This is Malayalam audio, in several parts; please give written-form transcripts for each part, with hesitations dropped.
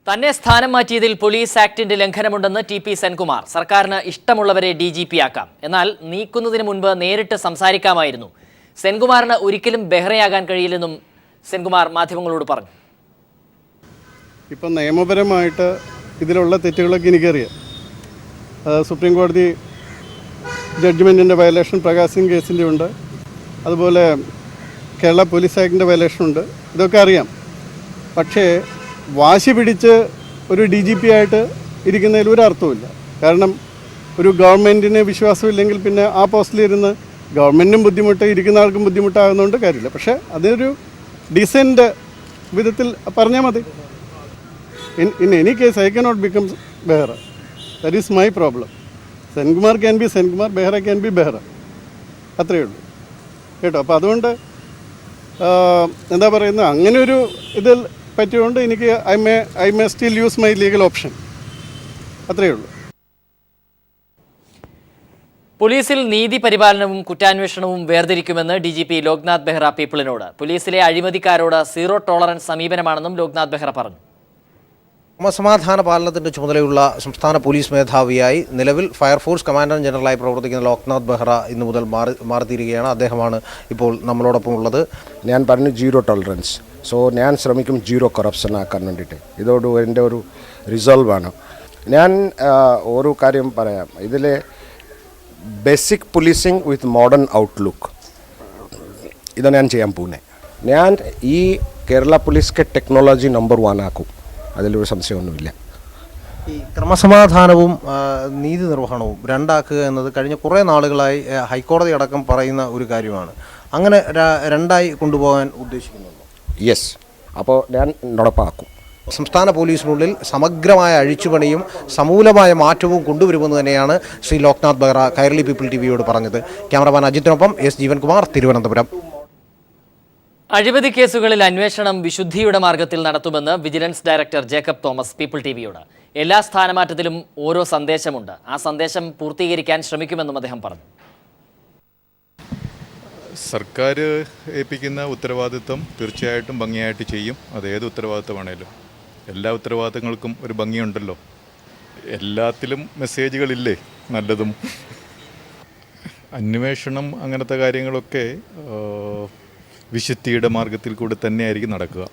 തന്നെ സ്ഥാനം മാറ്റിയതിൽ പോലീസ് ആക്ടിന്റെ ലംഘനമുണ്ടെന്ന് ടി.പി. സെൻകുമാർ. സർക്കാരിന് ഇഷ്ടമുള്ളവരെ DGP ആക്കാം, എന്നാൽ നീക്കുന്നതിന് മുൻപ് നേരിട്ട് സംസാരിക്കാമായിരുന്നു. സെൻകുമാറിന് ഒരിക്കലും ബെഹ്റയാകാൻ കഴിയില്ലെന്നും സെൻകുമാർ മാധ്യമങ്ങളോട് പറഞ്ഞു. ഇപ്പം നിയമപരമായിട്ട് ഇതിലുള്ള തെറ്റുകളൊക്കെ എനിക്കറിയാം. സുപ്രീം കോടതി ജഡ്ജ്മെൻറ്റിൻ്റെ വയലേഷൻ പ്രകാശ് സിംഗ് കേസിൻ്റെ ഉണ്ട്, അതുപോലെ കേരള പോലീസ് ആക്ടിൻ്റെ വയലേഷൻ ഉണ്ട്. ഇതൊക്കെ അറിയാം. പക്ഷേ വാശി പിടിച്ച് ഒരു DGP ആയിട്ട് ഇരിക്കുന്നതിൽ ഒരു അർത്ഥവുമില്ല. കാരണം ഒരു ഗവൺമെൻറ്റിന് വിശ്വാസമില്ലെങ്കിൽ പിന്നെ ആ പോസ്റ്റിലിരുന്ന് ഗവൺമെൻറ്റിനും ബുദ്ധിമുട്ട്, ഇരിക്കുന്ന ആൾക്കും ബുദ്ധിമുട്ടാകുന്നതുകൊണ്ട് കാര്യമില്ല. പക്ഷേ അതൊരു ഡീസൻറ്റ് വിധത്തിൽ പറഞ്ഞാൽ മതി. In any case I cannot become Behra. That is my problem. Senkumar can be Senkumar, Behra can be Behra. അത്രയേ ഉള്ളൂ കേട്ടോ. അപ്പോൾ അതുകൊണ്ട് എന്താ പറയുന്നത്, അങ്ങനെ ഒരു ഇതിൽ പറ്റിയുകൊണ്ട് എനിക്ക് I may still use my legal option. അത്രയേ ഉള്ളൂ. പോലീസിൽ നീതി പരിപാലനവും കുറ്റാന്വേഷണവും വേർതിരിക്കുമെന്ന് DGP ലോക്നാഥ് ബെഹ്റ പീപ്പിളിനോട്. പോലീസിലെ അഴിമതിക്കാരോട് സീറോ ടോളറൻസ് സമീപനമാണെന്നും ലോക്നാഥ് ബെഹ്റ പറഞ്ഞു. ക്രമസമാധാന പാലനത്തിൻ്റെ ചുമതലയുള്ള സംസ്ഥാന പോലീസ് മേധാവിയായി നിലവിൽ ഫയർഫോഴ്സ് കമാൻഡർ ജനറലായി പ്രവർത്തിക്കുന്ന ലോക്നാഥ് ബെഹ്റ ഇന്നു മുതൽ മാറിത്തീരുകയാണ്. അദ്ദേഹമാണ് ഇപ്പോൾ നമ്മളോടൊപ്പം ഉള്ളത്. ഞാൻ പറഞ്ഞു സീറോ ടോളറൻസ്. സോ ഞാൻ ശ്രമിക്കും സീറോ കറപ്ഷൻ ആക്കാൻ വേണ്ടിയിട്ട്. ഇതോട് എൻ്റെ ഒരു റിസോൾവാണ്. ഞാൻ ഒരു കാര്യം പറയാം. ഇതിലെ ബേസിക് പോലീസിങ് വിത്ത് മോഡേൺ ഔട്ട്ലുക്ക് ഇതാണ് ഞാൻ ചെയ്യാൻ പോകുന്നത്. ഞാൻ ഈ കേരള പോലീസിൻ്റെ ടെക്നോളജി നമ്പർ 1 ആക്കും. അതിലൊരു സംശയമൊന്നുമില്ല. ഈ ക്രമസമാധാനവും നീതി നിർവഹണവും രണ്ടാക്കുക എന്നത് കഴിഞ്ഞ കുറേ നാളുകളായി ഹൈക്കോടതി അടക്കം പറയുന്ന ഒരു കാര്യമാണ്. അങ്ങനെ രണ്ടായി കൊണ്ടുപോകാൻ ഉദ്ദേശിക്കുന്നുണ്ടോ? യെസ്. അപ്പോൾ ഞാൻ നടപ്പാക്കും. സംസ്ഥാന പോലീസിനുള്ളിൽ സമഗ്രമായ അഴിച്ചുപണിയും സമൂലമായ മാറ്റവും കൊണ്ടുവരുമെന്ന് തന്നെയാണ് ശ്രീ ലോക്നാഥ് ബെഹ്റ കൈരളി പീപ്പിൾ TVയോട് പറഞ്ഞത്. ക്യാമറമാൻ അജിത്തിനൊപ്പം എസ് ജീവൻകുമാർ, തിരുവനന്തപുരം. അഴിമതി കേസുകളിൽ അന്വേഷണം വിശുദ്ധിയുടെ മാർഗത്തിൽ നടത്തുമെന്ന് vigilance director Jacob Thomas people TVയോട്. എല്ലാ സ്ഥാനമാറ്റത്തിലും ഓരോ സന്ദേശമുണ്ട്. ആ സന്ദേശം പൂർത്തീകരിക്കാൻ ശ്രമിക്കുമെന്നും അദ്ദേഹം പറഞ്ഞു. സർക്കാർ ഏൽപ്പിക്കുന്ന ഉത്തരവാദിത്വം തീർച്ചയായിട്ടും ഭംഗിയായിട്ട് ചെയ്യും. അതേത് ഉത്തരവാദിത്വമാണേലും എല്ലാ ഉത്തരവാദിത്തങ്ങൾക്കും ഒരു ഭംഗിയുണ്ടല്ലോ. എല്ലാത്തിലും മെസ്സേജുകളില്ലേ നല്ലതും. അന്വേഷണം അങ്ങനത്തെ കാര്യങ്ങളൊക്കെ വിശുദ്ധിയുടെ മാർഗത്തിൽ കൂടെ തന്നെയായിരിക്കും നടക്കുക.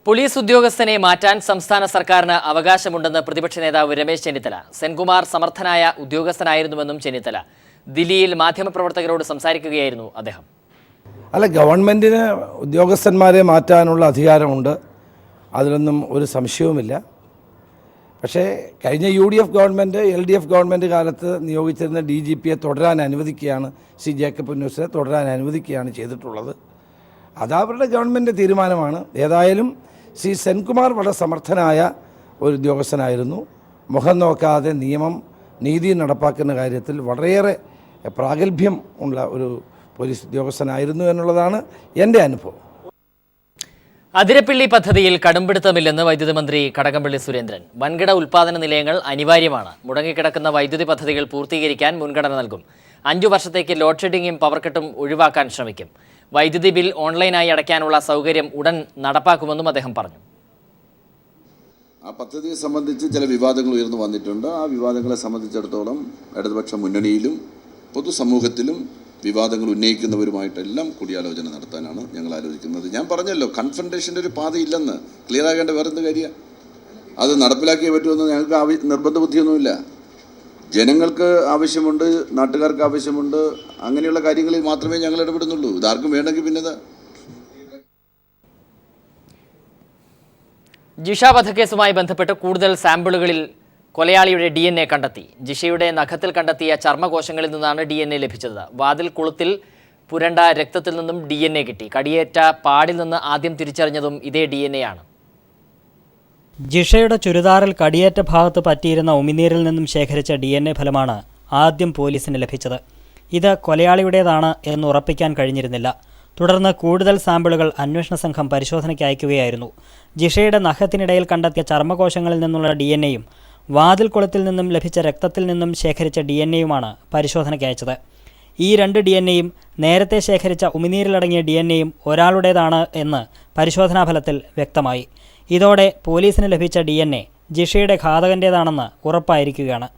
പോലീസ് ഉദ്യോഗസ്ഥനെ മാറ്റാൻ സംസ്ഥാന സർക്കാരിന് അവകാശമുണ്ടെന്ന് പ്രതിപക്ഷ നേതാവ് രമേശ് ചെന്നിത്തല. സെൻകുമാർ സമർത്ഥനായ ഉദ്യോഗസ്ഥനായിരുന്നുവെന്നും ചെന്നിത്തല. ദില്ലിയിൽ മാധ്യമപ്രവർത്തകരോട് സംസാരിക്കുകയായിരുന്നു അദ്ദേഹം. അല്ല, ഗവൺമെൻറ്റിന് ഉദ്യോഗസ്ഥന്മാരെ മാറ്റാനുള്ള അധികാരമുണ്ട്, അതിലൊന്നും ഒരു സംശയവുമില്ല. പക്ഷേ കഴിഞ്ഞ UDF ഗവൺമെൻറ് LDF ഗവൺമെൻറ് കാലത്ത് നിയോഗിച്ചിരുന്ന DGPയെ തുടരാൻ അനുവദിക്കുകയാണ്, ശ്രീ ജേക്കബ് പുന്നൂസിനെ തുടരാൻ അനുവദിക്കുകയാണ് ചെയ്തിട്ടുള്ളത്. അതവരുടെ ഗവൺമെൻറ് തീരുമാനമാണ്. ഏതായാലും ശ്രീ സെൻകുമാർ വളരെ സമർത്ഥനായ ഒരു ഉദ്യോഗസ്ഥനായിരുന്നു. മുഖം നോക്കാതെ നിയമം നീതി നടപ്പാക്കുന്ന കാര്യത്തിൽ വളരെയേറെ പ്രാഗൽഭ്യം ഉള്ള ഒരു പോലീസ് ഉദ്യോഗസ്ഥനായിരുന്നു എന്നുള്ളതാണ് എൻ്റെ അനുഭവം. അതിരപ്പിള്ളി പദ്ധതിയിൽ കടുംപിടുത്തമില്ലെന്ന് വൈദ്യുതി മന്ത്രി കടകംപള്ളി സുരേന്ദ്രൻ. വൻകിട ഉൽപ്പാദന നിലയങ്ങൾ അനിവാര്യമാണ്. മുടങ്ങിക്കിടക്കുന്ന വൈദ്യുതി പദ്ധതികൾ പൂർത്തീകരിക്കാൻ മുൻഗണന നൽകും. 5 വർഷത്തേക്ക് ലോഡ് ഷെഡിങ്ങും പവർ കട്ടും ഒഴിവാക്കാൻ ശ്രമിക്കും. വൈദ്യുതി ബിൽ ഓൺലൈനായി അടയ്ക്കാനുള്ള സൗകര്യം ഉടൻ നടപ്പാക്കുമെന്നും അദ്ദേഹം പറഞ്ഞു. ആ പദ്ധതിയെ സംബന്ധിച്ച് ചില വിവാദങ്ങൾ ഉയർന്നു വന്നിട്ടുണ്ട്. ആ വിവാദങ്ങളെ സംബന്ധിച്ചിടത്തോളം ഇടതുപക്ഷ മുന്നണിയിലും പൊതുസമൂഹത്തിലും വിവാദങ്ങൾ ഉന്നയിക്കുന്നവരുമായിട്ടെല്ലാം കൂടിയാലോചന നടത്താനാണ് ഞങ്ങൾ ആലോചിക്കുന്നത്. ഞാൻ പറഞ്ഞല്ലോ, കൺഫ്രണ്ടേഷൻ്റെ ഒരു പാതയില്ലെന്ന്. ക്ലിയർ ആകേണ്ട വേറെന്ത് കാര്യമാണ്? അത് നടപ്പിലാക്കിയേ പറ്റുമെന്ന് ഞങ്ങൾക്ക് നിർബന്ധ ബുദ്ധിയൊന്നുമില്ല. ജനങ്ങൾക്ക് ആവശ്യമുണ്ട്, നാട്ടുകാർക്ക് ആവശ്യമുണ്ട്. അങ്ങനെയുള്ള കാര്യങ്ങളിൽ മാത്രമേ ഞങ്ങൾ ഇടപെടുന്നുള്ളൂ. ഇതാർക്കും വേണമെങ്കിൽ പിന്നെ ജിഷ വധക്കേസുമായി ബന്ധപ്പെട്ട് കൂടുതൽ സാമ്പിളുകളിൽ കൊലയാളിയുടെ DNA കണ്ടെത്തി. ജിഷയുടെ നഖത്തിൽ കണ്ടെത്തിയ ചർമ്മകോശങ്ങളിൽ നിന്നാണ് DNA ലഭിച്ചത്. വാതിൽ കുളത്തിൽ പുരണ്ട രക്തത്തിൽ നിന്നും DNA കിട്ടി. കടിയേറ്റ പാടിൽ നിന്ന് ആദ്യം തിരിച്ചറിഞ്ഞതും ഇതേ DNA ആണ്. ജിഷയുടെ ചുരിദാറിൽ കടിയേറ്റ ഭാഗത്ത് പറ്റിയിരുന്ന ഉമിനീരിൽ നിന്നും ശേഖരിച്ച DNA ഫലമാണ് ആദ്യം പോലീസിന് ലഭിച്ചത്. ഇത് കൊലയാളിയുടേതാണ് എന്ന് ഉറപ്പിക്കാൻ കഴിഞ്ഞിരുന്നില്ല. തുടർന്ന് കൂടുതൽ സാമ്പിളുകൾ അന്വേഷണ സംഘം പരിശോധനയ്ക്ക് അയക്കുകയായിരുന്നു. ജിഷയുടെ നഖത്തിനിടയിൽ കണ്ടെത്തിയ ചർമ്മകോശങ്ങളിൽ നിന്നുള്ള DNAയും വാതിൽ കുളത്തിൽ നിന്നും ലഭിച്ച രക്തത്തിൽ നിന്നും ശേഖരിച്ച DNAയുമാണ് പരിശോധനയ്ക്ക് അയച്ചത്. ഈ 2 DNA-യും നേരത്തെ ശേഖരിച്ച ഉമിനീരിലടങ്ങിയ DNA-യും ഒരാളുടേതാണ് എന്ന് പരിശോധനാഫലത്തിൽ വ്യക്തമായി. ഇതോടെ പോലീസിന് ലഭിച്ച DNA ജിഷയുടെ ഘാതകൻ്റേതാണെന്ന് ഉറപ്പായിരിക്കുകയാണ്.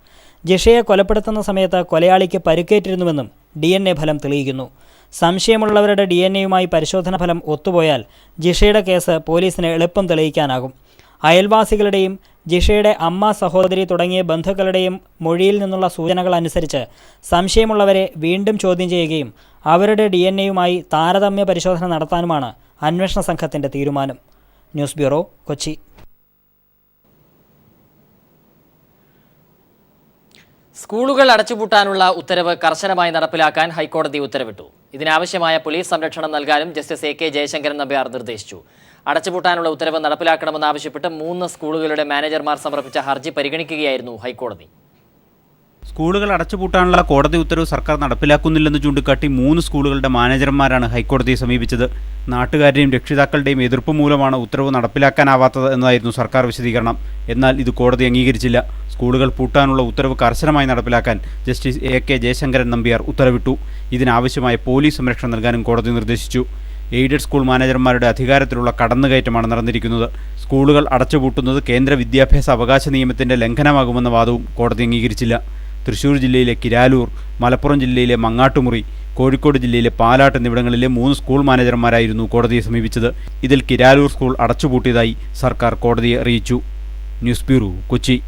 ജിഷയെ കൊലപ്പെടുത്തുന്ന സമയത്ത് കൊലയാളിക്ക് പരുക്കേറ്റിരുന്നുവെന്നും DNA ഫലം തെളിയിക്കുന്നു. സംശയമുള്ളവരുടെ DNA-യുമായി പരിശോധനാ ഫലം ഒത്തുപോയാൽ ജിഷയുടെ കേസ് പോലീസിന് എളുപ്പം തെളിയിക്കാനാകും. അയൽവാസികളുടെയും ജിഷയുടെ അമ്മ, സഹോദരി തുടങ്ങിയ ബന്ധുക്കളുടെയും മൊഴിയിൽ നിന്നുള്ള സൂചനകൾ അനുസരിച്ച് സംശയമുള്ളവരെ വീണ്ടും ചോദ്യം ചെയ്യുകയും അവരുടെ DNA-യുമായി താരതമ്യ പരിശോധന നടത്താനുമാണ് അന്വേഷണ സംഘത്തിൻ്റെ തീരുമാനം. News bureau, Kochi. സ്കൂളുകൾ അടച്ചുപൂട്ടാനുള്ള ഉത്തരവ് കർശനമായി നടപ്പിലാക്കാൻ ഹൈക്കോടതി ഉത്തരവിട്ടു. ഇതിനാവശ്യമായ പോലീസ് സംരക്ഷണം നൽകാനും ജസ്റ്റിസ് AK ജയശങ്കരൻ നമ്പ്യാർ നിർദ്ദേശിച്ചു. അടച്ചുപൂട്ടാനുള്ള ഉത്തരവ് നടപ്പിലാക്കണമെന്നാവശ്യപ്പെട്ട് 3 സ്കൂളുകളുടെ മാനേജർമാർ സമർപ്പിച്ച ഹർജി പരിഗണിക്കുകയായിരുന്നു ഹൈക്കോടതി. സ്കൂളുകൾ അടച്ചുപൂട്ടാനുള്ള കോടതി ഉത്തരവ് സർക്കാർ നടപ്പിലാക്കുന്നില്ലെന്ന് ചൂണ്ടിക്കാട്ടി 3 സ്കൂളുകളുടെ മാനേജർമാരാണ് ഹൈക്കോടതിയെ സമീപിച്ചത്. നാട്ടുകാരുടെയും രക്ഷിതാക്കളുടെയും എതിർപ്പ് മൂലമാണ് ഉത്തരവ് നടപ്പിലാക്കാനാവാത്തത് എന്നതായിരുന്നു സർക്കാർ വിശദീകരണം. എന്നാൽ ഇത് കോടതി അംഗീകരിച്ചില്ല. സ്കൂളുകൾ പൂട്ടാനുള്ള ഉത്തരവ് കർശനമായി നടപ്പിലാക്കാൻ ജസ്റ്റിസ് AK ജയശങ്കരൻ നമ്പ്യാർ ഉത്തരവിട്ടു. ഇതിനാവശ്യമായ പോലീസ് സംരക്ഷണം നൽകാനും കോടതി നിർദ്ദേശിച്ചു. എയ്ഡഡ് സ്കൂൾ മാനേജർമാരുടെ അധികാരത്തിലുള്ള കടന്നുകയറ്റമാണ് നടന്നിരിക്കുന്നത്. സ്കൂളുകൾ അടച്ചുപൂട്ടുന്നത് കേന്ദ്ര വിദ്യാഭ്യാസ അവകാശ നിയമത്തിൻ്റെ ലംഘനമാകുമെന്ന വാദവും കോടതി അംഗീകരിച്ചില്ല. തൃശ്ശൂർ ജില്ലയിലെ കിരാലൂർ, മലപ്പുറം ജില്ലയിലെ മങ്ങാട്ടുമുറി, കോഴിക്കോട് ജില്ലയിലെ പാലാട്ട് എന്നിവിടങ്ങളിലെ 3 സ്കൂൾ മാനേജർമാരായിരുന്നു കോടതിയെ സമീപിച്ചത്. ഇതിൽ കിരാലൂർ സ്കൂൾ അടച്ചുപൂട്ടിയതായി സർക്കാർ കോടതിയെ അറിയിച്ചു. News bureau, Kochi.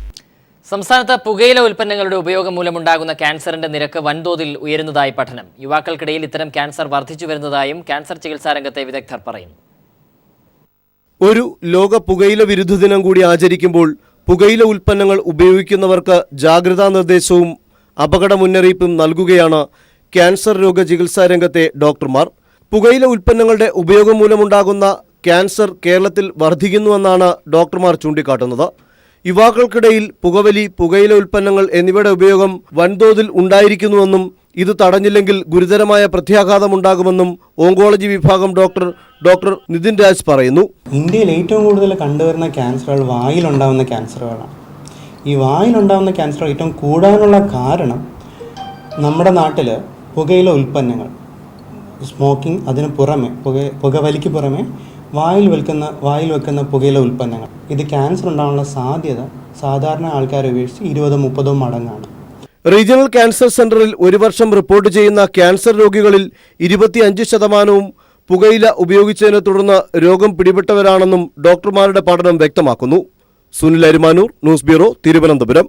സംസ്ഥാനത്ത് പുകയില ഉൽപ്പന്നങ്ങളുടെ ഉപയോഗം മൂലമുണ്ടാകുന്ന ക്യാൻസറിന്റെ നിരക്ക് വൻതോതിൽ ഉയരുന്നതായി പഠനം. യുവാക്കൾക്കിടയിൽ ഇത്തരം ക്യാൻസർ വർദ്ധിച്ചു വരുന്നതായും ക്യാൻസർ ചികിത്സാ രംഗത്തെ വിദഗ്ധർ പറയുന്നു. ഒരു ലോക പുകയില വിരുദ്ധ ദിനം കൂടി ആചരിക്കുമ്പോൾ പുകയില ഉൽപ്പന്നങ്ങൾ ഉപയോഗിക്കുന്നവർക്ക് ജാഗ്രതാ നിർദ്ദേശവും അപകട മുന്നറിയിപ്പും നൽകുകയാണ് ക്യാൻസർ രോഗ ചികിത്സാ രംഗത്തെ ഡോക്ടർമാർ. പുകയില ഉൽപ്പന്നങ്ങളുടെ ഉപയോഗം മൂലമുണ്ടാകുന്ന ക്യാൻസർ കേരളത്തിൽ വർദ്ധിക്കുന്നുവെന്നാണ് ഡോക്ടർമാർ ചൂണ്ടിക്കാട്ടുന്നത്. യുവാക്കൾക്കിടയിൽ പുകവലി, പുകയില ഉൽപ്പന്നങ്ങൾ എന്നിവയുടെ ഉപയോഗം വൻതോതിൽ ഉണ്ടായിരിക്കുന്നുവെന്നും ഇത് തടഞ്ഞില്ലെങ്കിൽ ഗുരുതരമായ പ്രത്യാഘാതമുണ്ടാകുമെന്നും ഓങ്കോളജി വിഭാഗം ഡോക്ടർ നിതിൻ രാജ് പറയുന്നു. ഇന്ത്യയിൽ ഏറ്റവും കൂടുതൽ കണ്ടുവരുന്ന ക്യാൻസറുകൾ വായിലുണ്ടാകുന്ന ക്യാൻസറുകളാണ്. ഈ വായിലുണ്ടാകുന്ന ക്യാൻസർ ഏറ്റവും കൂടാനുള്ള കാരണം നമ്മുടെ നാട്ടിൽ പുകയില ഉൽപ്പന്നങ്ങൾ, സ്മോക്കിംഗ്, അതിന് പുറമെ പുകവലിക്ക് പുറമെ വായിൽ വെക്കുന്ന പുകയില ഉൽപ്പന്നങ്ങൾ, ഇത് ക്യാൻസർ ഉണ്ടാകാനുള്ള സാധ്യത സാധാരണ ആൾക്കാരെ അപേക്ഷിച്ച് 20-30 മടങ്ങാണ്. റീജിയണൽ ക്യാൻസർ സെന്ററിൽ ഒരു വർഷം റിപ്പോർട്ട് ചെയ്യുന്ന ക്യാൻസർ രോഗികളിൽ 25% പുകയില ഉപയോഗിച്ചതിനെ തുടർന്ന് രോഗം പിടിപെട്ടവരാണെന്നും ഡോക്ടർമാരുടെ പഠനം വ്യക്തമാക്കുന്നു. Sunil Arimanur, news bureau, Thiruvananthapuram.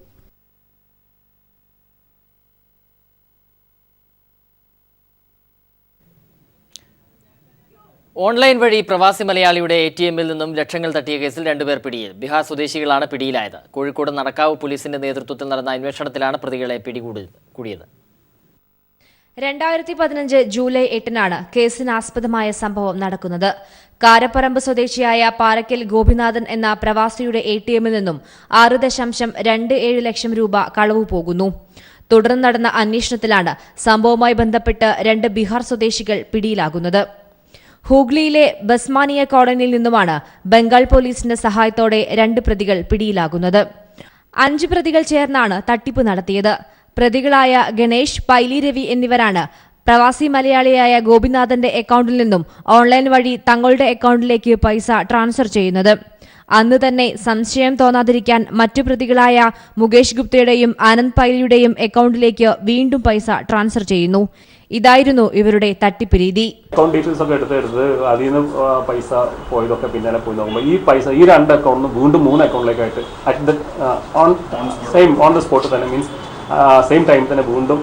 Online വഴി പ്രവാസി മലയാളിയുടെ ATM-ൽ നിന്നും ലക്ഷങ്ങൾ തട്ടിയ കേസിൽ 2 പേർ പിടിയിൽ. ബീഹാർ സ്വദേശികളാണ് പിടിയിലായത്. കോഴിക്കോട് നടക്കാവ് പോലീസിന്റെ നേതൃത്വത്തിൽ നടന്ന അന്വേഷണത്തിലാണ് പ്രതികളെ പിടികൂടിയത്. 2015 ജൂലൈ 8-നാണ് കേസിനാസ്പദമായ സംഭവം നടക്കുന്നത്. കാരപ്പറമ്പ് സ്വദേശിയായ പാറയ്ക്കൽ ഗോപിനാഥൻ എന്ന പ്രവാസിയുടെ ATM-ൽ നിന്നും 6.27 ലക്ഷം രൂപ കളവു പോകുന്നു. തുടർന്ന് നടന്ന അന്വേഷണത്തിലാണ് സംഭവവുമായി ബന്ധപ്പെട്ട് 2 ബീഹാർ സ്വദേശികൾ പിടിയിലാകുന്നത്. ഹൂഗ്ലിയിലെ ബസ്മാനിയ കോളനിയിൽ നിന്നുമാണ് ബംഗാൾ പോലീസിന്റെ സഹായത്തോടെ 2 പ്രതികൾ പിടിയിലാകുന്നത്. 5 പ്രതികൾ ചേർന്നാണ് തട്ടിപ്പ് നടത്തിയത്. പ്രതികളായ ഗണേഷ്, പൈലി രവി എന്നിവരാണ് പ്രവാസി മലയാളിയായ ഗോപിനാഥന്റെ അക്കൗണ്ടിൽ നിന്നും ഓൺലൈൻ വഴി തങ്ങളുടെ അക്കൗണ്ടിലേക്ക് പൈസ ട്രാൻസ്ഫർ ചെയ്യുന്നത്. അന്ന് തന്നെ സംശയം തോന്നാതിരിക്കാൻ മറ്റു പ്രതികളായ മുകേഷ് ഗുപ്തയുടെയും ആനന്ദ് പൈലിയുടെയും അക്കൗണ്ടിലേക്ക് വീണ്ടും പൈസ ട്രാൻസ്ഫർ ചെയ്യുന്നു. ഇതായിരുന്നു ഇവരുടെ തട്ടിപ്പ് രീതി. അക്കൗണ്ട് ഡീറ്റെയിൽസ് ഒക്കെ എടുത്തെടുത്ത് അതിൽ നിന്ന് പൈസ പോയതൊക്കെ പിന്നാലെ പോയി നോക്കുമ്പോൾ ഈ പൈസ ഈ 2 അക്കൗണ്ടിൽ വീണ്ടും 3 അക്കൗണ്ടിലേക്കായിട്ട് ഓൺ ദ സ്പോട്ട് തന്നെ, മീൻസ് സെയിം ടൈം തന്നെ വീണ്ടും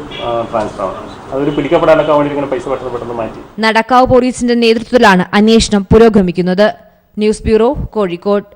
ട്രാൻസ്ഫർ ആവണം. അതൊരു പിടിക്കപ്പെടാനൊക്കെ വേണ്ടി ഇങ്ങനെ പൈസ പെട്ടെന്ന് മാറ്റി. നടക്കാവ് പോലീസിന്റെ നേതൃത്വത്തിലാണ് അന്വേഷണം പുരോഗമിക്കുന്നത്. News bureau, Kozhikode.